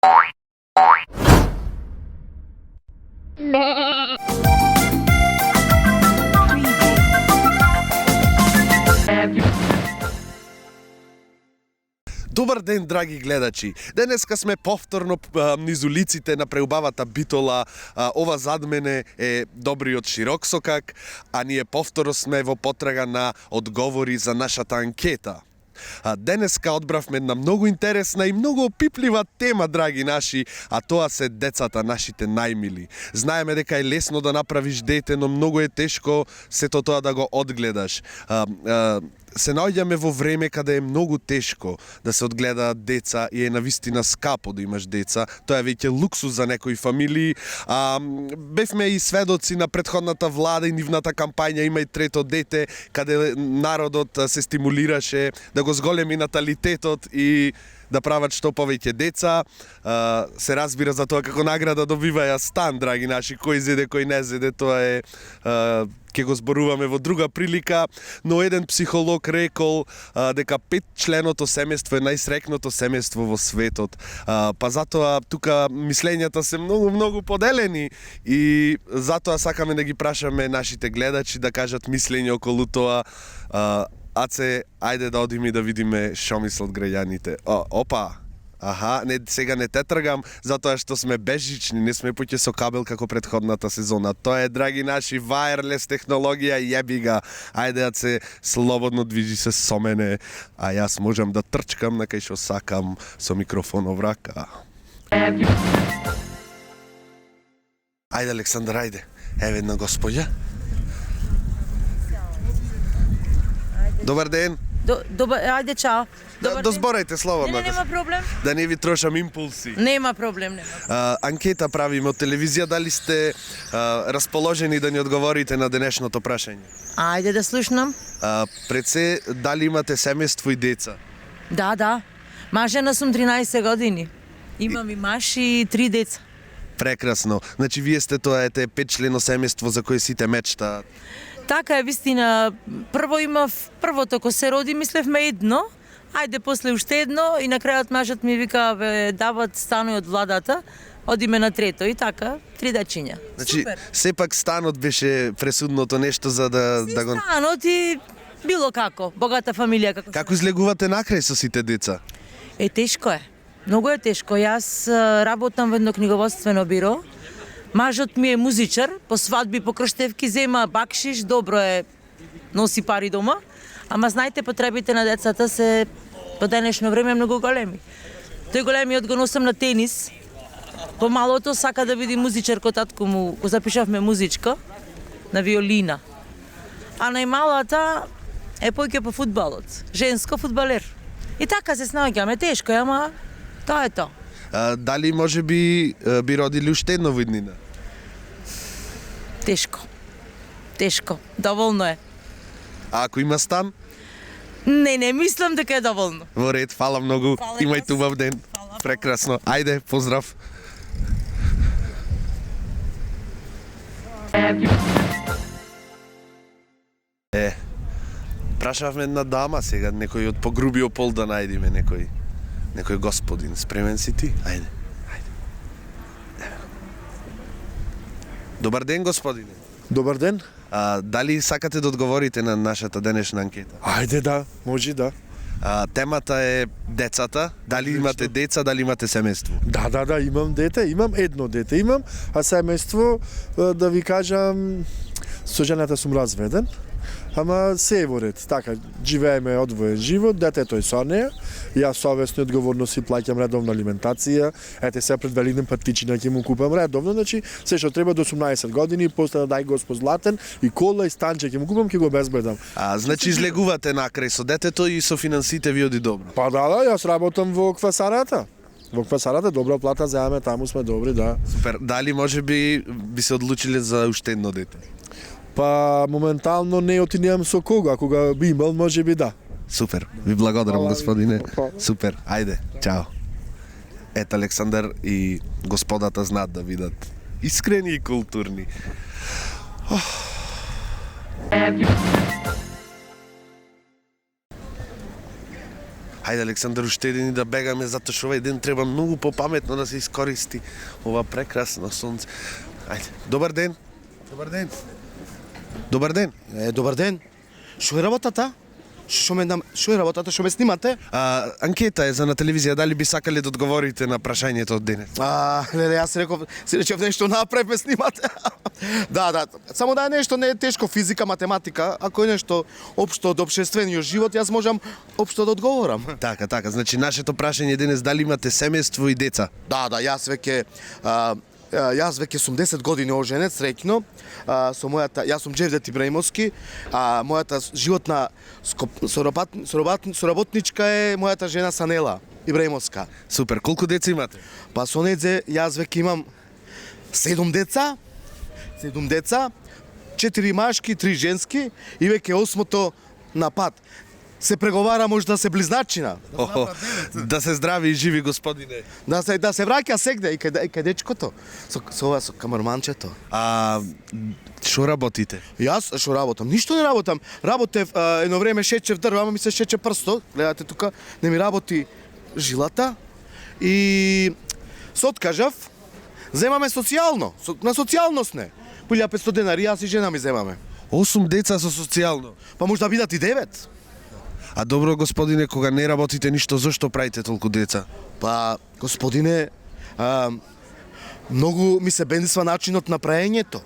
Добар ден, драги гледачи. Денеска сме повторно низ улиците на преубавата Битола. Ова зад мене е добриот Широксокак, а ние повторно сме во потрага на одговори за нашата анкета. Денеска одбравме една многу интересна и многу опиплива тема, драги наши, а тоа се децата, нашите најмили. Знаеме дека е лесно да направиш дете, но многу е тешко сето тоа да го одгледаш. Се наоѓаме во време каде е многу тешко да се одгледаат деца и е навистина скапо да имаш деца. Тоа е веќе луксус за некои фамилии. Бевме и сведоци на претходната влада и нивната кампања Има и трето дете, каде народот се стимулираше да го зголеми наталитетот и да прават што повеќе деца. Се разбира за тоа како награда добиваја стан, драги наши, кој зеде, кој не зеде, тоа е ќе го зборуваме во друга прилика, но еден психолог рекол дека 5-членото семејство е најсрекното семејство во светот. Па затоа тука мислењата се многу поделени и затоа сакаме да ги прашаме нашите гледачи да кажат мислење околу тоа. Аце, ајде да одиме и да видиме што мислат граѓаните. Опа! Аха, сега не те тргам, затоа што сме бежични, не сме поќе со кабел како претходната сезона. Тоа е, драги наши, wireless технологија, јеби ga. Ајде, Аце, слободно движи се со мене, а јас можам да трчкам на кај што сакам со микрофонов рака. Ајде, Александар, ајде. Еве една господја. Добар ден. Ајде, чао. Дозборајте слободно. Нема проблем. Да не ви трошам импулси. Нема проблем. Анкета правиме од телевизија, дали сте расположени да ни одговорите на денешното прашање? Ајде да слушнам. Пред се, дали имате семејство и деца? Да. Мажена сум 13 години. Имам и маж и 3 деца. Прекрасно. Значи вие сте тоа 5-члено семејство за кое сите мечтаат. Така е, вистина. Првото ко се роди, мислевме едно, ајде после уште едно и на крајот мажот ми вика, дават станој од владата, одиме на трето и така, 3 дечиња. Значи, Супер. сепак станот беше пресудното нешто за да го... Станот и било како, богата фамилија. Како излегувате накрај со сите деца? Тешко е. Многу е тешко. Јас работам во едно книговодствено биро. Мажот ми е музичар, по свадби, по крштевки зема бакшиш, добро е, носи пари дома. Ама знаете, потребите на децата се по денешно време многу големи. Тој големиот го носам на тенис. Помалото сака да биде музичар, ко татко му го запишавме музичка на виолина. А најмалата е поќе по фудбалот, женско фудбалер. И така се снаоѓаме, тешко е, ама тоа е тоа. Дали може би родили уште едно во иднина? Тешко. Доволно е. А ако има стан? Не мислам дека е доволно. Во ред, фала многу. Фала Имајте вас. убав ден. Фала. Прекрасно. Ајде, поздрав. Прашавме една дама сега, некој од погрубиот пол да најдиме некој господин. Спремен си ти? Ајде. Добар ден, господине. Добар ден. Дали сакате да одговорите на нашата денешна анкета? Ајде да, може да. Темата е децата. Дали имате деца, дали имате семејство? Да, имам дете, имам едно дете, а семејство, да ви кажам, со жената сум разведен, ама се е во ред. Така, живееме одвоен живот, детето е со неја, јас совесно и одговорно си плаќам редовна алиментација, се пред Великден патичина ќе му купам редовно, значи се што треба до 18 години, после да дај Господ златен и кола и станче ќе му купам, ќе го обезбедам. Значи излегувате накрај со детето и со финансите ви оди добро? Па да, јас работам во квасарата. Во квасарата добра плата земаме, таму сме добри, да. Супер. Дали може би се одлучиле за уште едно дете? Па моментално не отинеам со кога, а кога би имал, може би да. Супер. Ви благодарам, Фала ви. господине. Фала. Супер. Ајде. Чао. Ето, Александар и господата знаат да видат искрени и културни. Хајде, Александар, уште един и да бегаме, затоа што овој ден треба многу попаметно да се искористи ова прекрасно сонце. Ајде, добар ден. Добар ден. Добар ден. Добар ден. Што е работата? Што е работата? Што ме снимате? Анкета е за на телевизија, дали би сакале да одговорите на прашањето од денес? Леле, јас си речев нешто напред ме снимате. Да, само да е нешто не е тешко, физика, математика, ако е нешто општо од општествениот живот, јас можам општо да одговорам. Така, значи нашето прашање денес дали имате семејство и деца? Да, јас веќе сум 10 години оженет, среќно, со мојата, јас сум Џевдет Ибраимовски, мојата животна соработничка е мојата жена Санела Ибраимовска. Супер, колку деца имате? Па со нејзе јас веќе имам 7 деца, 4 машки, 3 женски и веќе 8-то на пат. Се преговара може да се близначина. Да се здрави и живи, господине. Да се враќа сегде и кај дечкото. Со камарманчето. Што работите? Јас што работам? Ништо не работам. Работев едно време шечев дрва, ама ми се шече прсто. Гледате тука, не ми работи жилата. И се откажав. Земаме социјално. На социјалност не. 1500 денари, јас и жена ми земаме. 8 деца со социјално. Па може да бидат и 9. А добро, господине, кога не работите ништо, зошто правите толку деца? Па, господине, многу ми се бендисва начинот на праењето.